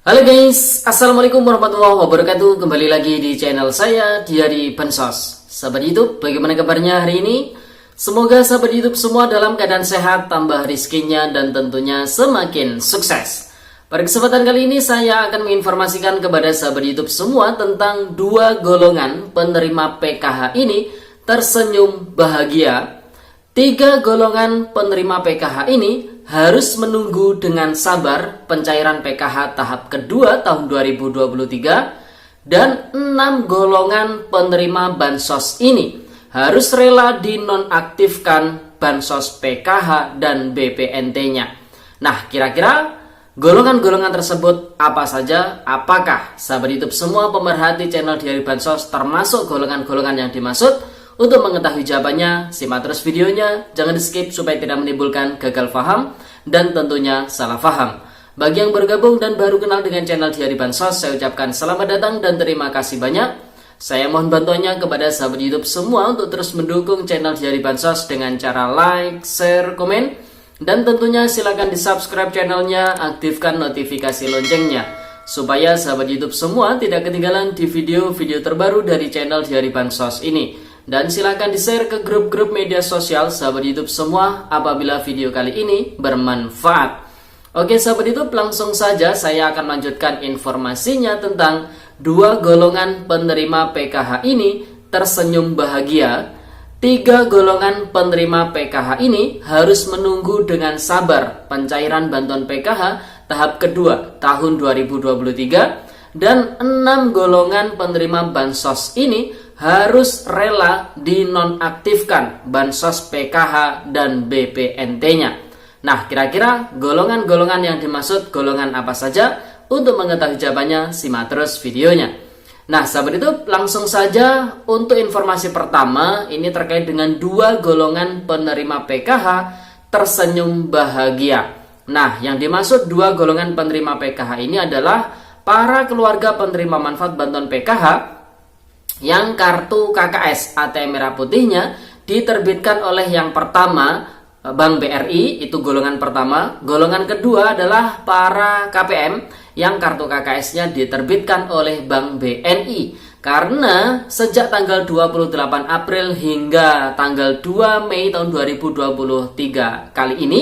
Halo guys, Assalamualaikum warahmatullahi wabarakatuh. Kembali lagi di channel saya, Diari Bansos. Sahabat YouTube, bagaimana kabarnya hari ini? Semoga sahabat YouTube semua dalam keadaan sehat, tambah rizkinya, dan tentunya semakin sukses. Pada kesempatan kali ini saya akan menginformasikan kepada sahabat YouTube semua tentang dua golongan penerima PKH ini tersenyum bahagia. Tiga golongan penerima PKH ini harus menunggu dengan sabar pencairan PKH tahap kedua tahun 2023, dan 6 golongan penerima bansos ini harus rela dinonaktifkan bansos PKH dan BPNT-nya. Nah, kira-kira golongan-golongan tersebut apa saja? Apakah sahabat YouTube semua pemerhati channel Diari Bansos termasuk golongan-golongan yang dimaksud? Untuk mengetahui jawabannya, simak terus videonya, jangan di skip supaya tidak menimbulkan gagal paham dan tentunya salah paham. Bagi yang bergabung dan baru kenal dengan channel Diari Bansos, saya ucapkan selamat datang dan terima kasih banyak. Saya mohon bantuannya kepada sahabat YouTube semua untuk terus mendukung channel Diari Bansos dengan cara like, share, komen, dan tentunya silakan di subscribe channelnya, aktifkan notifikasi loncengnya supaya sahabat YouTube semua tidak ketinggalan di video-video terbaru dari channel Diari Bansos ini. Dan silakan di-share ke grup-grup media sosial sahabat YouTube semua apabila video kali ini bermanfaat. Oke sahabat YouTube, langsung saja saya akan lanjutkan informasinya tentang dua golongan penerima PKH ini tersenyum bahagia. Tiga golongan penerima PKH ini harus menunggu dengan sabar pencairan bantuan PKH tahap kedua tahun 2023, dan 6 golongan penerima bansos ini harus rela dinonaktifkan bansos PKH dan BPNT-nya. Nah, kira-kira golongan-golongan yang dimaksud golongan apa saja? Untuk mengetahui jawabannya, simak terus videonya. Nah, sahabat itu langsung saja untuk informasi pertama, ini terkait dengan dua golongan penerima PKH tersenyum bahagia. Nah, yang dimaksud dua golongan penerima PKH ini adalah para keluarga penerima manfaat bantuan PKH yang kartu KKS ATM merah putihnya diterbitkan oleh yang pertama Bank BRI, itu golongan pertama. Golongan kedua adalah para KPM yang kartu KKS-nya diterbitkan oleh Bank BNI. Karena sejak tanggal 28 April hingga tanggal 2 Mei tahun 2023 kali ini,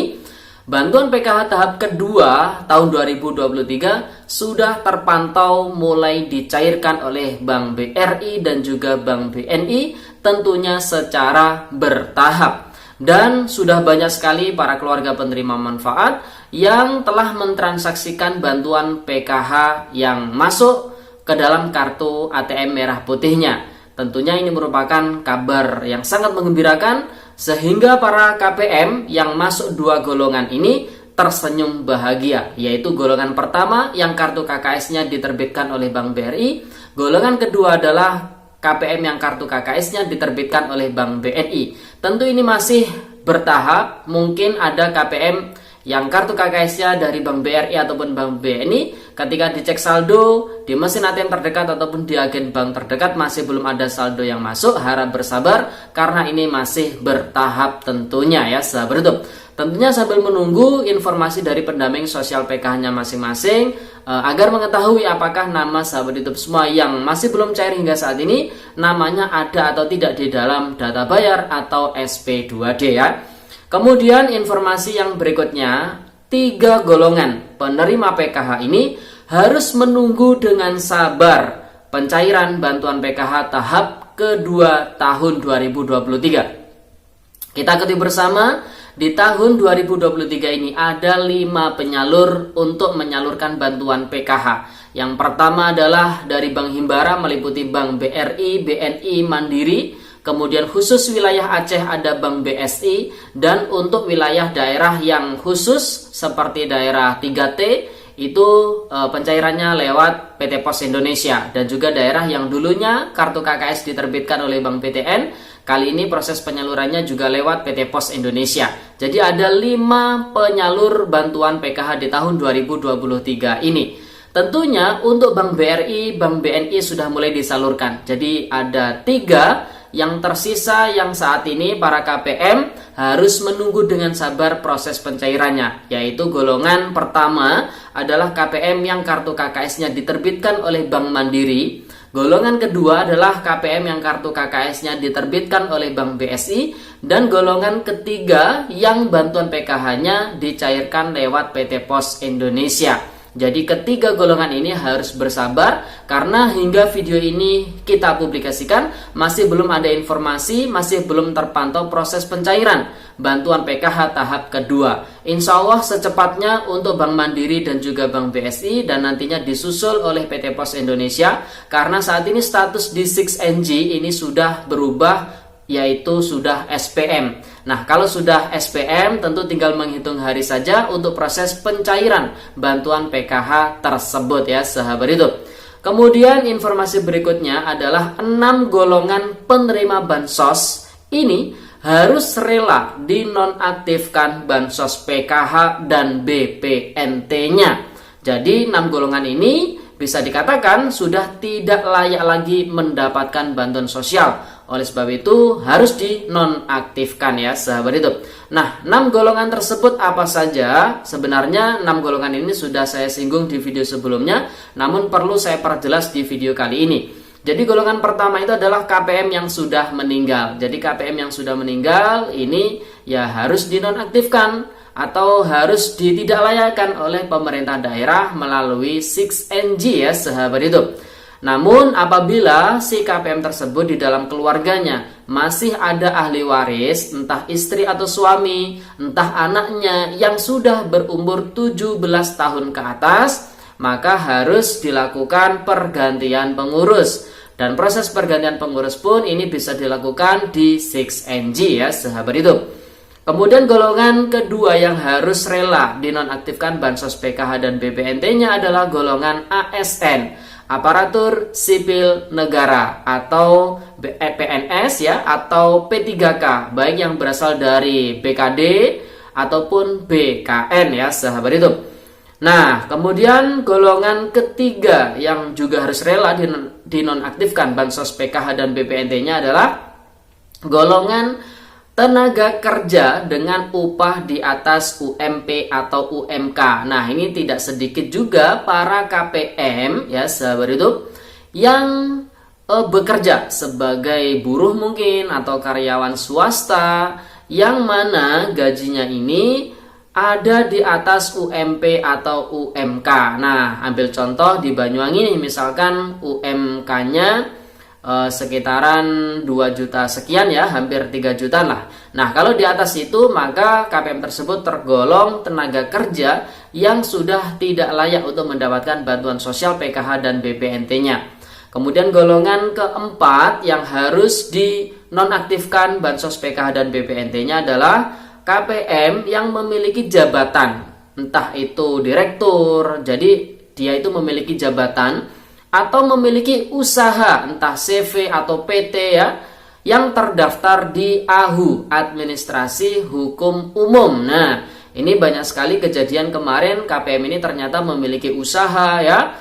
bantuan PKH tahap kedua tahun 2023 sudah terpantau mulai dicairkan oleh Bank BRI dan juga Bank BNI, tentunya secara bertahap. Dan sudah banyak sekali para keluarga penerima manfaat yang telah mentransaksikan bantuan PKH yang masuk ke dalam kartu ATM merah putihnya. Tentunya ini merupakan kabar yang sangat menggembirakan, sehingga para KPM yang masuk dua golongan ini tersenyum bahagia, yaitu golongan pertama yang kartu KKS-nya diterbitkan oleh Bank BRI, golongan kedua adalah KPM yang kartu KKS-nya diterbitkan oleh Bank BNI. Tentu ini masih bertahap, mungkin ada KPM yang kartu KKS-nya dari Bank BRI ataupun Bank BNI, ketika dicek saldo di mesin ATM terdekat ataupun di agen bank terdekat masih belum ada saldo yang masuk. Harap bersabar karena ini masih bertahap tentunya ya sahabat YouTube. Tentunya sambil menunggu informasi dari pendamping sosial PKH-nya masing-masing agar mengetahui apakah nama sahabat YouTube semua yang masih belum cair hingga saat ini namanya ada atau tidak di dalam data bayar atau SP2D ya. Kemudian informasi yang berikutnya, tiga golongan penerima PKH ini harus menunggu dengan sabar pencairan bantuan PKH tahap kedua tahun 2023. Kita ketahui bersama, di tahun 2023 ini ada 5 penyalur untuk menyalurkan bantuan PKH. Yang pertama adalah dari Bank Himbara meliputi Bank BRI, BNI, Mandiri. Kemudian khusus wilayah Aceh ada Bank BSI, dan untuk wilayah daerah yang khusus seperti daerah 3T itu pencairannya lewat PT Pos Indonesia, dan juga daerah yang dulunya kartu KKS diterbitkan oleh Bank BTN, kali ini proses penyalurannya juga lewat PT Pos Indonesia. Jadi ada 5 penyalur bantuan PKH di tahun 2023 ini. Tentunya untuk Bank BRI, Bank BNI sudah mulai disalurkan. Jadi ada 3 yang tersisa yang saat ini para KPM harus menunggu dengan sabar proses pencairannya, yaitu golongan pertama adalah KPM yang kartu KKS-nya diterbitkan oleh Bank Mandiri. Golongan kedua adalah KPM yang kartu KKS-nya diterbitkan oleh Bank BSI. Dan golongan ketiga yang bantuan PKH-nya dicairkan lewat PT Pos Indonesia. Jadi ketiga golongan ini harus bersabar karena hingga video ini kita publikasikan masih belum ada informasi, masih belum terpantau proses pencairan bantuan PKH tahap kedua. Insya Allah secepatnya untuk Bank Mandiri dan juga Bank BSI dan nantinya disusul oleh PT Pos Indonesia karena saat ini status di 6NG ini sudah berubah, yaitu sudah SPM. Nah, kalau sudah SPM tentu tinggal menghitung hari saja untuk proses pencairan bantuan PKH tersebut ya sahabat hidup. Kemudian informasi berikutnya adalah 6 golongan penerima bansos ini harus rela dinonaktifkan bansos PKH dan BPNT-nya. Jadi 6 golongan ini bisa dikatakan sudah tidak layak lagi mendapatkan bantuan sosial. Oleh sebab itu harus dinonaktifkan ya sahabat hidup. Nah, 6 golongan tersebut apa saja? Sebenarnya 6 golongan ini sudah saya singgung di video sebelumnya, namun perlu saya perjelas di video kali ini. Jadi golongan pertama itu adalah KPM yang sudah meninggal. Jadi KPM yang sudah meninggal ini ya harus dinonaktifkan atau harus ditidaklayakkan oleh pemerintah daerah melalui 6NG ya sahabat hidup. Namun apabila si KPM tersebut di dalam keluarganya masih ada ahli waris, entah istri atau suami, entah anaknya yang sudah berumur 17 tahun ke atas, maka harus dilakukan pergantian pengurus. Dan proses pergantian pengurus pun ini bisa dilakukan di 6NG ya sahabat hidup. Kemudian golongan kedua yang harus rela dinonaktifkan bansos PKH dan BPNT-nya adalah golongan ASN, Aparatur Sipil Negara atau PNS ya atau P3K, baik yang berasal dari BKD ataupun BKN ya sahabat hidup. Nah, kemudian golongan ketiga yang juga harus rela dinonaktifkan bansos PKH dan BPNT-nya adalah golongan tenaga kerja dengan upah di atas UMP atau UMK. Nah, ini tidak sedikit juga para KPM ya sahabat hidup yang bekerja sebagai buruh mungkin atau karyawan swasta yang mana gajinya ini ada di atas UMP atau UMK. Nah, ambil contoh di Banyuwangi nih, misalkan UMK-nya sekitaran 2 juta sekian ya, hampir 3 juta lah. Nah, kalau di atas itu maka KPM tersebut tergolong tenaga kerja yang sudah tidak layak untuk mendapatkan bantuan sosial PKH dan BPNT-nya. Kemudian golongan keempat yang harus dinonaktifkan bansos PKH dan BPNT-nya adalah KPM yang memiliki jabatan, entah itu direktur, jadi dia itu memiliki jabatan atau memiliki usaha entah CV atau PT ya yang terdaftar di AHU, Administrasi Hukum Umum. Nah, ini banyak sekali kejadian kemarin KPM ini ternyata memiliki usaha ya,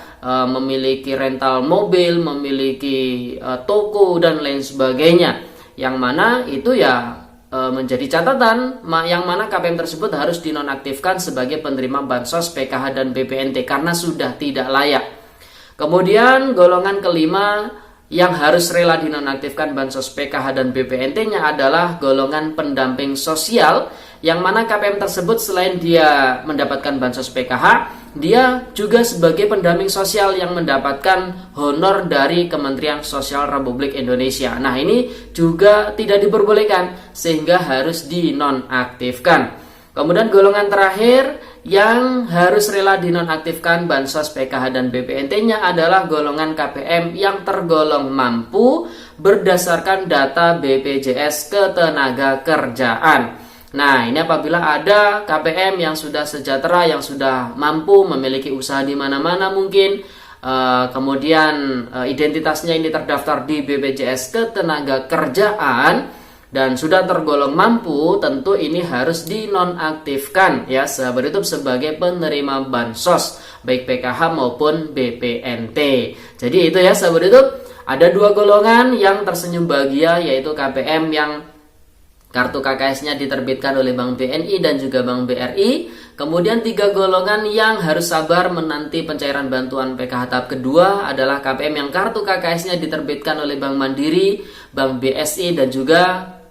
memiliki rental mobil, memiliki toko dan lain sebagainya. Yang mana itu ya menjadi catatan yang mana KPM tersebut harus dinonaktifkan sebagai penerima bansos PKH dan BPNT karena sudah tidak layak. Kemudian golongan kelima yang harus rela dinonaktifkan bansos PKH dan BPNT-nya adalah golongan pendamping sosial yang mana KPM tersebut selain dia mendapatkan bansos PKH, dia juga sebagai pendamping sosial yang mendapatkan honor dari Kementerian Sosial Republik Indonesia. Nah, ini juga tidak diperbolehkan sehingga harus dinonaktifkan. Kemudian golongan terakhir yang harus rela dinonaktifkan bansos PKH dan BPNT-nya adalah golongan KPM yang tergolong mampu berdasarkan data BPJS Ketenagakerjaan. Nah, ini apabila ada KPM yang sudah sejahtera, yang sudah mampu memiliki usaha di mana-mana mungkin, kemudian identitasnya ini terdaftar di BPJS Ketenagakerjaan dan sudah tergolong mampu, tentu ini harus dinonaktifkan ya sahabat YouTube sebagai penerima bansos baik PKH maupun BPNT. Jadi itu ya sahabat YouTube Ada 2 golongan yang tersenyum bahagia, yaitu KPM yang kartu KKS-nya diterbitkan oleh Bank BNI dan juga Bank BRI. Kemudian 3 golongan yang harus sabar menanti pencairan bantuan PKH tahap kedua adalah KPM yang kartu KKS-nya diterbitkan oleh Bank Mandiri, Bank BSI dan juga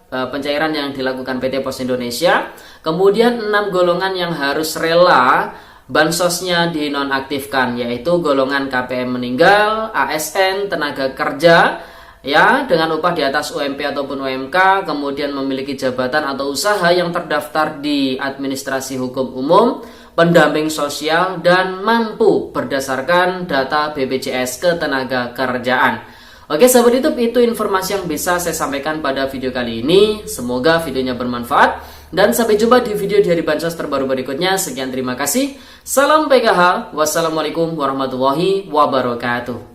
pencairan yang dilakukan PT Pos Indonesia. Kemudian 6 golongan yang harus rela bansosnya dinonaktifkan, yaitu golongan KPM meninggal, ASN, tenaga kerja ya dengan upah di atas UMP ataupun UMK, kemudian memiliki jabatan atau usaha yang terdaftar di administrasi hukum umum, pendamping sosial, dan mampu berdasarkan data BPJS Ketenaga Kerjaan. Oke sahabat YouTube, itu informasi yang bisa saya sampaikan pada video kali ini. Semoga videonya bermanfaat dan sampai jumpa di video dari Bansos terbaru berikutnya. Sekian, terima kasih. Salam PKH. Wassalamualaikum warahmatullahi wabarakatuh.